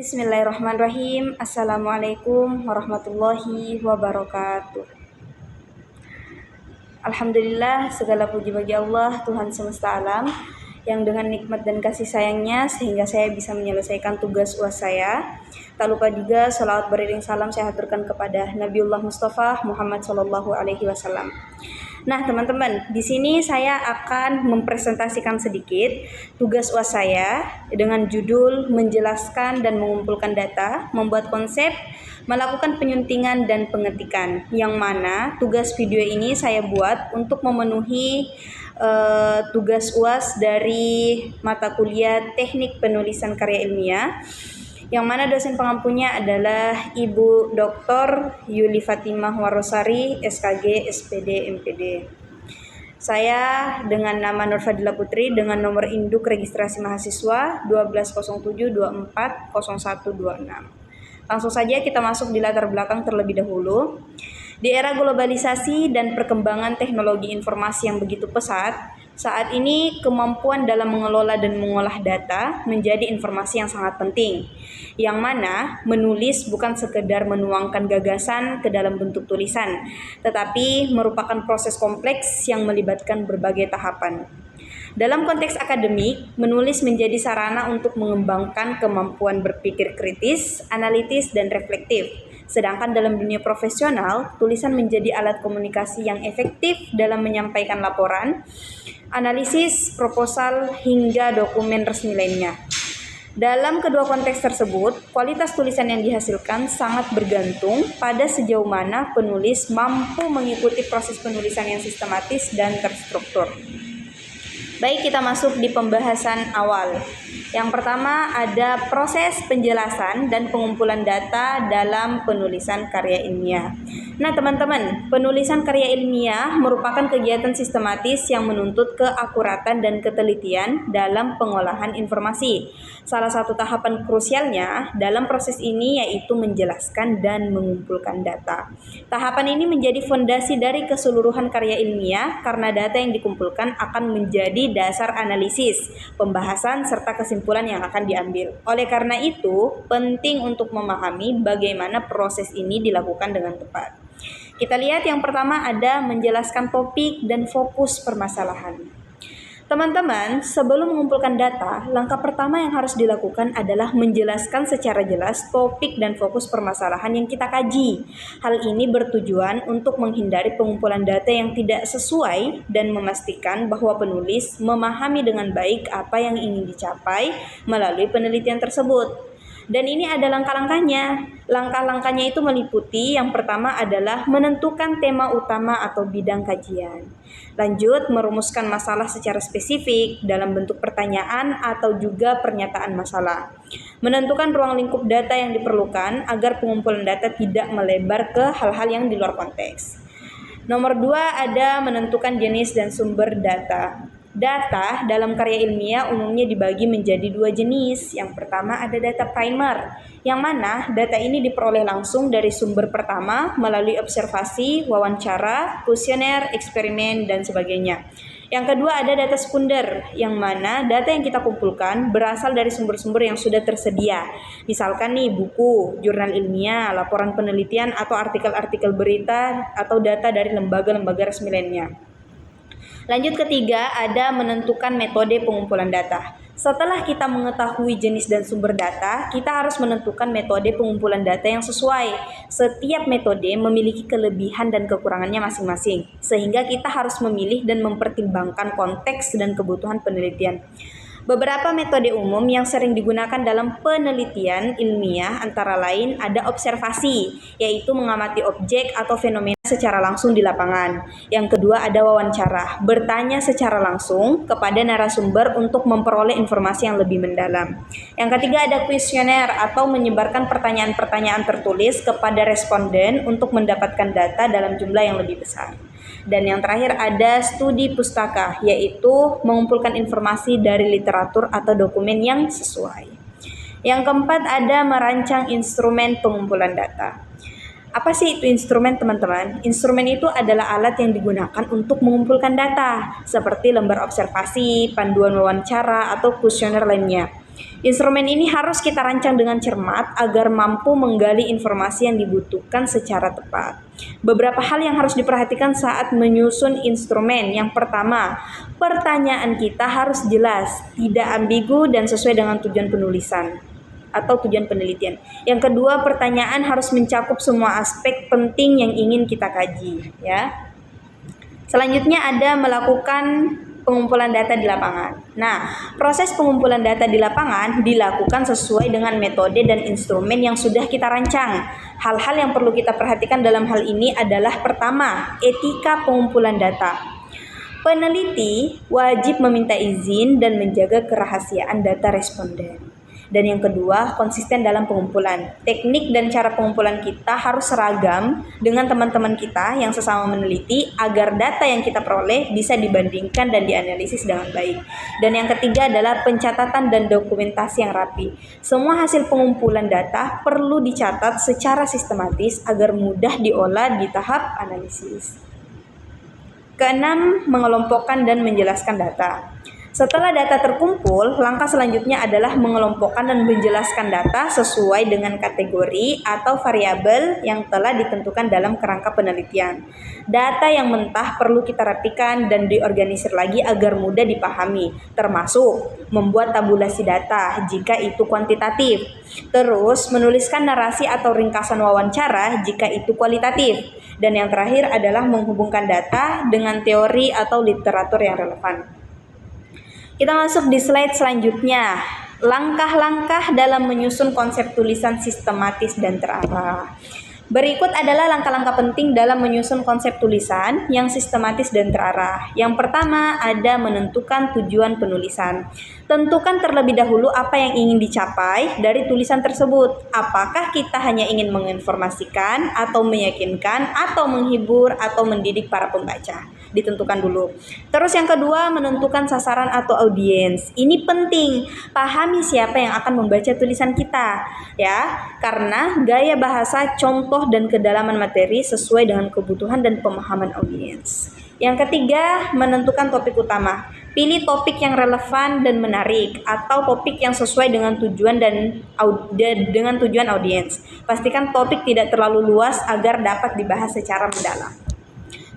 Bismillahirrahmanirrahim. Assalamualaikum warahmatullahi wabarakatuh. Alhamdulillah, segala puji bagi Allah, Tuhan semesta alam, yang dengan nikmat dan kasih sayangnya sehingga saya bisa menyelesaikan tugas UAS saya. Tak lupa juga salawat beriring salam saya haturkan kepada Nabiullah Mustafa Muhammad Sallallahu Alaihi Wasallam. Nah, teman-teman, di sini saya akan mempresentasikan sedikit tugas UAS saya dengan judul menjelaskan dan mengumpulkan data, membuat konsep, melakukan penyuntingan dan pengetikan. Yang mana tugas video ini saya buat untuk memenuhi tugas UAS dari mata kuliah Teknik Penulisan Karya Ilmiah, yang mana dosen pengampunya adalah Ibu Dr. Yuli Fatimah Warosari, SKG, SPD, MPD. Saya dengan nama Nur Fadila Putri dengan nomor induk registrasi mahasiswa 1207240126. Langsung saja kita masuk di latar belakang terlebih dahulu. Di era globalisasi dan perkembangan teknologi informasi yang begitu pesat, saat ini kemampuan dalam mengelola dan mengolah data menjadi informasi yang sangat penting. Yang mana menulis bukan sekedar menuangkan gagasan ke dalam bentuk tulisan, tetapi merupakan proses kompleks yang melibatkan berbagai tahapan. Dalam konteks akademik, menulis menjadi sarana untuk mengembangkan kemampuan berpikir kritis, analitis, dan reflektif. Sedangkan dalam dunia profesional, tulisan menjadi alat komunikasi yang efektif dalam menyampaikan laporan, analisis, proposal, hingga dokumen resmi lainnya. Dalam kedua konteks tersebut, kualitas tulisan yang dihasilkan sangat bergantung pada sejauh mana penulis mampu mengikuti proses penulisan yang sistematis dan terstruktur. Baik, kita masuk di pembahasan awal. Yang pertama ada proses penjelasan dan pengumpulan data dalam penulisan karya ilmiah. Nah teman-teman, penulisan karya ilmiah merupakan kegiatan sistematis yang menuntut keakuratan dan ketelitian dalam pengolahan informasi. Salah satu tahapan krusialnya dalam proses ini yaitu menjelaskan dan mengumpulkan data. Tahapan ini menjadi fondasi dari keseluruhan karya ilmiah karena data yang dikumpulkan akan menjadi dasar analisis, pembahasan, serta kesimpulan yang akan diambil. Oleh karena itu, penting untuk memahami bagaimana proses ini dilakukan dengan tepat. Kita lihat yang pertama ada menjelaskan topik dan fokus permasalahan. Teman-teman, sebelum mengumpulkan data, langkah pertama yang harus dilakukan adalah menjelaskan secara jelas topik dan fokus permasalahan yang kita kaji. Hal ini bertujuan untuk menghindari pengumpulan data yang tidak sesuai dan memastikan bahwa penulis memahami dengan baik apa yang ingin dicapai melalui penelitian tersebut. Dan ini ada langkah-langkahnya. Langkah-langkahnya itu meliputi yang pertama adalah menentukan tema utama atau bidang kajian. Lanjut, merumuskan masalah secara spesifik dalam bentuk pertanyaan atau juga pernyataan masalah. Menentukan ruang lingkup data yang diperlukan agar pengumpulan data tidak melebar ke hal-hal yang di luar konteks. Nomor 2 ada menentukan jenis dan sumber data. Data dalam karya ilmiah umumnya dibagi menjadi 2 jenis. Yang pertama ada data primer, yang mana data ini diperoleh langsung dari sumber pertama melalui observasi, wawancara, kuesioner, eksperimen, dan sebagainya. Yang kedua ada data sekunder, yang mana data yang kita kumpulkan berasal dari sumber-sumber yang sudah tersedia. Misalkan nih buku, jurnal ilmiah, laporan penelitian, atau artikel-artikel berita, atau data dari lembaga-lembaga resmi lainnya. Lanjut ketiga, ada menentukan metode pengumpulan data. Setelah kita mengetahui jenis dan sumber data, kita harus menentukan metode pengumpulan data yang sesuai. Setiap metode memiliki kelebihan dan kekurangannya masing-masing, sehingga kita harus memilih dan mempertimbangkan konteks dan kebutuhan penelitian. Beberapa metode umum yang sering digunakan dalam penelitian ilmiah antara lain ada observasi, yaitu mengamati objek atau fenomena secara langsung di lapangan. Yang kedua ada wawancara, bertanya secara langsung kepada narasumber untuk memperoleh informasi yang lebih mendalam. Yang ketiga ada kuesioner atau menyebarkan pertanyaan-pertanyaan tertulis kepada responden untuk mendapatkan data dalam jumlah yang lebih besar. Dan yang terakhir ada studi pustaka, yaitu mengumpulkan informasi dari literatur atau dokumen yang sesuai. Yang keempat ada merancang instrumen pengumpulan data. Apa sih itu instrumen, teman-teman? Instrumen itu adalah alat yang digunakan untuk mengumpulkan data, seperti lembar observasi, panduan wawancara, atau kuesioner lainnya. Instrumen ini harus kita rancang dengan cermat agar mampu menggali informasi yang dibutuhkan secara tepat. Beberapa hal yang harus diperhatikan saat menyusun instrumen. Yang pertama, pertanyaan kita harus jelas, tidak ambigu dan sesuai dengan tujuan penulisan atau tujuan penelitian. Yang kedua, pertanyaan harus mencakup semua aspek penting yang ingin kita kaji, ya. Selanjutnya ada melakukan pengumpulan data di lapangan. Nah, proses pengumpulan data di lapangan dilakukan sesuai dengan metode dan instrumen yang sudah kita rancang. Hal-hal yang perlu kita perhatikan dalam hal ini adalah pertama, etika pengumpulan data. Peneliti wajib meminta izin dan menjaga kerahasiaan data responden. Dan yang kedua, konsisten dalam pengumpulan. Teknik dan cara pengumpulan kita harus seragam dengan teman-teman kita yang sesama meneliti agar data yang kita peroleh bisa dibandingkan dan dianalisis dengan baik. Dan yang ketiga adalah pencatatan dan dokumentasi yang rapi. Semua hasil pengumpulan data perlu dicatat secara sistematis agar mudah diolah di tahap analisis. Keenam, mengelompokkan dan menjelaskan data. Setelah data terkumpul, langkah selanjutnya adalah mengelompokkan dan menjelaskan data sesuai dengan kategori atau variabel yang telah ditentukan dalam kerangka penelitian. Data yang mentah perlu kita rapikan dan diorganisir lagi agar mudah dipahami, termasuk membuat tabulasi data jika itu kuantitatif. Terus, menuliskan narasi atau ringkasan wawancara jika itu kualitatif. Dan yang terakhir adalah menghubungkan data dengan teori atau literatur yang relevan. Kita masuk di slide selanjutnya. Langkah-langkah dalam menyusun konsep tulisan sistematis dan terarah. Berikut adalah langkah-langkah penting dalam menyusun konsep tulisan yang sistematis dan terarah. Yang pertama ada menentukan tujuan penulisan. Tentukan terlebih dahulu apa yang ingin dicapai dari tulisan tersebut. Apakah kita hanya ingin menginformasikan atau meyakinkan atau menghibur atau mendidik para pembaca? Ditentukan dulu. Terus yang kedua, menentukan sasaran atau audiens. Ini penting. Pahami siapa yang akan membaca tulisan kita, ya. Karena gaya bahasa, contoh dan kedalaman materi sesuai dengan kebutuhan dan pemahaman audiens. Yang ketiga, menentukan topik utama. Pilih topik yang relevan dan menarik atau topik yang sesuai dengan tujuan dengan tujuan audiens. Pastikan topik tidak terlalu luas agar dapat dibahas secara mendalam.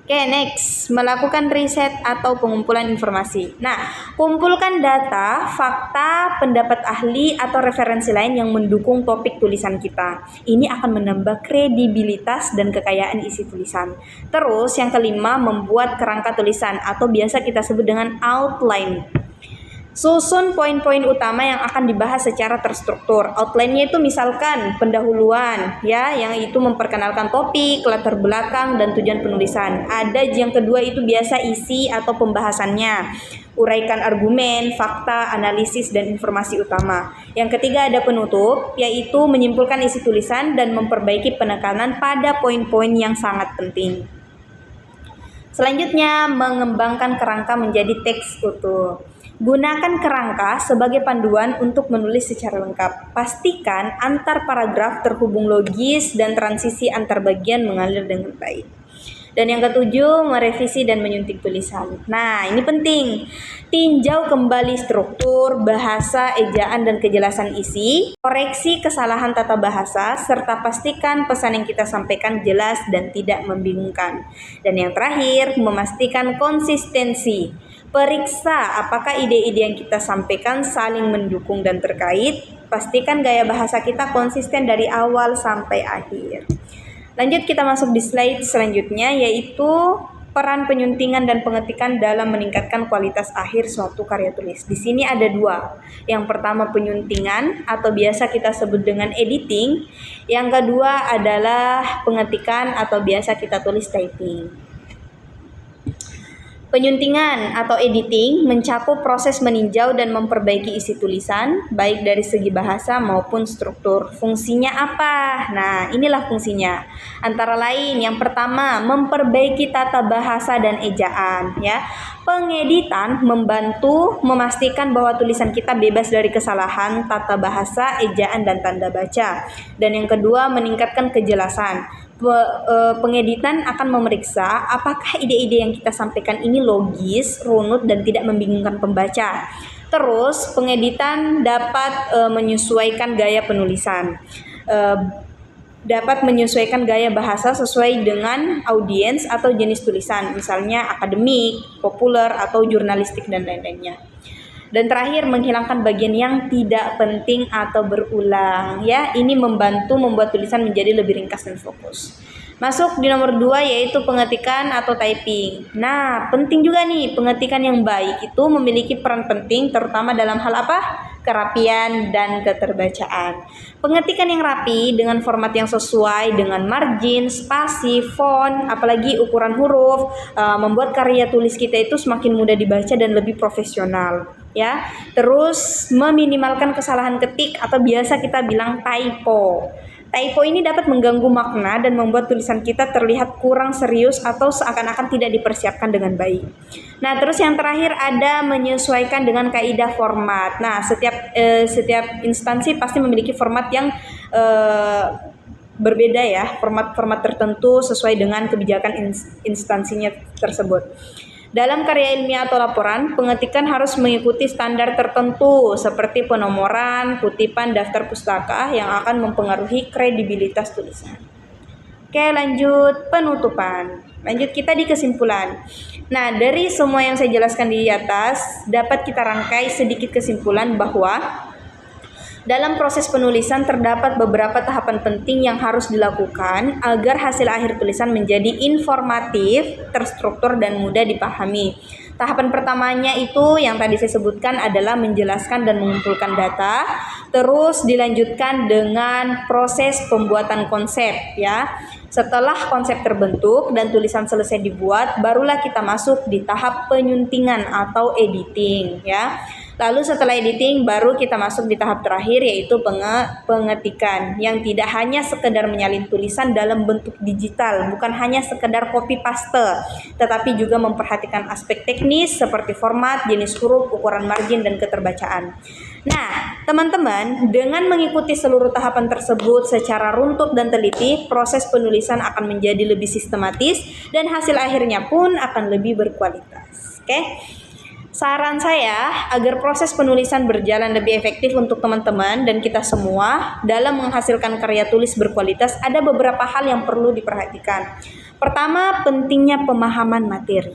Oke, next, melakukan riset atau pengumpulan informasi. Nah, kumpulkan data, fakta, pendapat ahli, atau referensi lain yang mendukung topik tulisan kita. Ini akan menambah kredibilitas dan kekayaan isi tulisan. Terus, yang kelima, membuat kerangka tulisan atau biasa kita sebut dengan outline. Susun poin-poin utama yang akan dibahas secara terstruktur. Outline-nya itu misalkan pendahuluan, ya, yang itu memperkenalkan topik, latar belakang, dan tujuan penulisan. Ada yang kedua itu biasa isi atau pembahasannya. Uraikan argumen, fakta, analisis, dan informasi utama. Yang ketiga ada penutup, yaitu menyimpulkan isi tulisan dan memperbaiki penekanan pada poin-poin yang sangat penting. Selanjutnya, mengembangkan kerangka menjadi teks utuh. Gunakan kerangka sebagai panduan untuk menulis secara lengkap. Pastikan antar paragraf terhubung logis dan transisi antar bagian mengalir dengan baik. Dan yang ketujuh, merevisi dan menyuntik tulisan. Nah, ini penting. Tinjau kembali struktur, bahasa, ejaan, dan kejelasan isi. Koreksi kesalahan tata bahasa, serta pastikan pesan yang kita sampaikan jelas dan tidak membingungkan. Dan yang terakhir, memastikan konsistensi. Periksa apakah ide-ide yang kita sampaikan saling mendukung dan terkait. Pastikan gaya bahasa kita konsisten dari awal sampai akhir. Lanjut kita masuk di slide selanjutnya, yaitu peran penyuntingan dan pengetikan dalam meningkatkan kualitas akhir suatu karya tulis. Di sini ada dua. Yang pertama penyuntingan atau biasa kita sebut dengan editing. Yang kedua adalah pengetikan atau biasa kita tulis typing. Penyuntingan atau editing mencakup proses meninjau dan memperbaiki isi tulisan, baik dari segi bahasa maupun struktur. Fungsinya apa? Nah, inilah fungsinya. Antara lain, yang pertama, memperbaiki tata bahasa dan ejaan, ya. Pengeditan membantu memastikan bahwa tulisan kita bebas dari kesalahan tata bahasa, ejaan, dan tanda baca. Dan yang kedua, meningkatkan kejelasan. Pengeditan akan memeriksa apakah ide-ide yang kita sampaikan ini logis, runut, dan tidak membingungkan pembaca. Terus pengeditan dapat menyesuaikan gaya penulisan. Dapat menyesuaikan gaya bahasa sesuai dengan audiens atau jenis tulisan, misalnya akademik, populer, atau jurnalistik dan lain-lainnya. Dan terakhir, menghilangkan bagian yang tidak penting atau berulang, ya. Ini membantu membuat tulisan menjadi lebih ringkas dan fokus. Masuk di nomor 2 yaitu pengetikan atau typing. Nah, penting juga nih, pengetikan yang baik itu memiliki peran penting terutama dalam hal apa? Kerapian dan keterbacaan. Pengetikan yang rapi dengan format yang sesuai dengan margin, spasi, font, apalagi ukuran huruf, membuat karya tulis kita itu semakin mudah dibaca dan lebih profesional, ya. Terus meminimalkan kesalahan ketik atau biasa kita bilang typo. Typo ini dapat mengganggu makna dan membuat tulisan kita terlihat kurang serius atau seakan-akan tidak dipersiapkan dengan baik. Nah, terus yang terakhir ada menyesuaikan dengan kaidah format. Nah, setiap instansi pasti memiliki format yang berbeda ya, format tertentu sesuai dengan kebijakan instansinya tersebut. Dalam karya ilmiah atau laporan, pengetikan harus mengikuti standar tertentu seperti penomoran, kutipan, daftar pustaka yang akan mempengaruhi kredibilitas tulisan. Oke, lanjut penutupan. Lanjut kita di kesimpulan. Nah, dari semua yang saya jelaskan di atas, dapat kita rangkai sedikit kesimpulan bahwa dalam proses penulisan terdapat beberapa tahapan penting yang harus dilakukan agar hasil akhir tulisan menjadi informatif, terstruktur, dan mudah dipahami. Tahapan pertamanya itu yang tadi saya sebutkan adalah menjelaskan dan mengumpulkan data, terus dilanjutkan dengan proses pembuatan konsep, ya. Setelah konsep terbentuk dan tulisan selesai dibuat, barulah kita masuk di tahap penyuntingan atau editing, ya. Lalu setelah editing baru kita masuk di tahap terakhir yaitu pengetikan yang tidak hanya sekedar menyalin tulisan dalam bentuk digital, bukan hanya sekedar copy paste, tetapi juga memperhatikan aspek teknis seperti format, jenis huruf, ukuran margin, dan keterbacaan. Nah, teman-teman, dengan mengikuti seluruh tahapan tersebut secara runtut dan teliti, proses penulisan akan menjadi lebih sistematis dan hasil akhirnya pun akan lebih berkualitas. Oke? Saran saya agar proses penulisan berjalan lebih efektif untuk teman-teman dan kita semua dalam menghasilkan karya tulis berkualitas, ada beberapa hal yang perlu diperhatikan. Pertama, pentingnya pemahaman materi.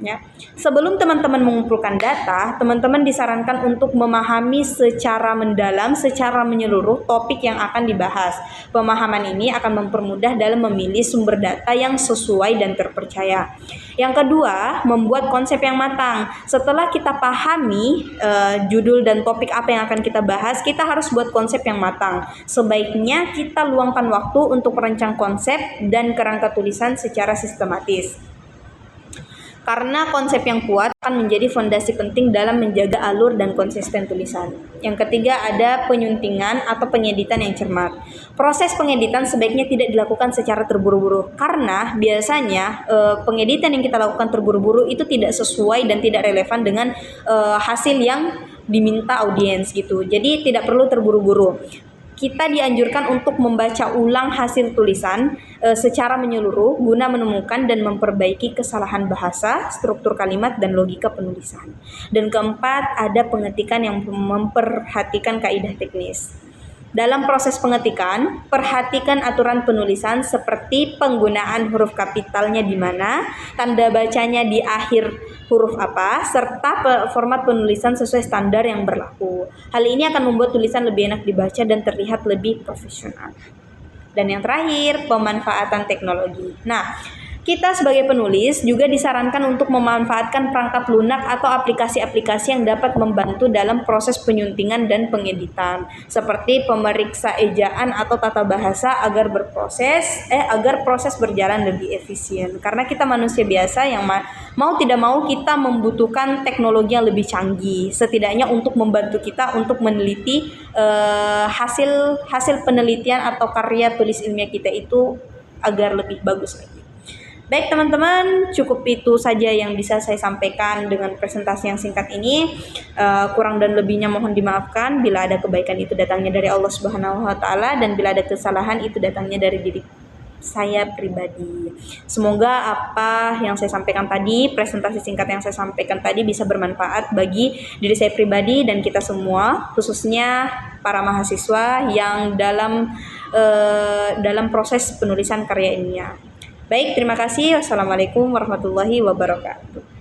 Ya. Sebelum teman-teman mengumpulkan data, teman-teman disarankan untuk memahami secara mendalam, secara menyeluruh topik yang akan dibahas. Pemahaman ini akan mempermudah dalam memilih sumber data yang sesuai dan terpercaya. Yang kedua, membuat konsep yang matang. Setelah kita pahami judul dan topik apa yang akan kita bahas, kita harus buat konsep yang matang. Sebaiknya kita luangkan waktu untuk merancang konsep dan kerangka tulisan secara sistematis. Karena konsep yang kuat akan menjadi fondasi penting dalam menjaga alur dan konsisten tulisan. Yang ketiga ada penyuntingan atau pengeditan yang cermat. Proses pengeditan sebaiknya tidak dilakukan secara terburu-buru karena biasanya pengeditan yang kita lakukan terburu-buru itu tidak sesuai dan tidak relevan dengan hasil yang diminta audiens gitu. Jadi tidak perlu terburu-buru. Kita dianjurkan untuk membaca ulang hasil tulisan secara menyeluruh guna menemukan dan memperbaiki kesalahan bahasa, struktur kalimat, dan logika penulisan. Dan keempat, ada pengetikan yang memperhatikan kaidah teknis. Dalam proses pengetikan, perhatikan aturan penulisan seperti penggunaan huruf kapitalnya di mana, tanda bacanya di akhir huruf apa, serta format penulisan sesuai standar yang berlaku. Hal ini akan membuat tulisan lebih enak dibaca dan terlihat lebih profesional. Dan yang terakhir, pemanfaatan teknologi. Nah, kita sebagai penulis juga disarankan untuk memanfaatkan perangkat lunak atau aplikasi-aplikasi yang dapat membantu dalam proses penyuntingan dan pengeditan, seperti pemeriksa ejaan atau tata bahasa agar proses berjalan lebih efisien. Karena kita manusia biasa yang mau tidak mau kita membutuhkan teknologi yang lebih canggih, setidaknya untuk membantu kita untuk meneliti hasil penelitian atau karya tulis ilmiah kita itu agar lebih bagus lagi. Baik teman-teman, cukup itu saja yang bisa saya sampaikan dengan presentasi yang singkat ini. Kurang dan lebihnya mohon dimaafkan. Bila ada kebaikan itu datangnya dari Allah Subhanahu wa Ta'ala, dan bila ada kesalahan itu datangnya dari diri saya pribadi. Semoga apa yang saya sampaikan tadi, presentasi singkat yang saya sampaikan tadi bisa bermanfaat bagi diri saya pribadi dan kita semua, khususnya para mahasiswa yang dalam proses penulisan karya ilmiah. Baik, terima kasih. Wassalamualaikum warahmatullahi wabarakatuh.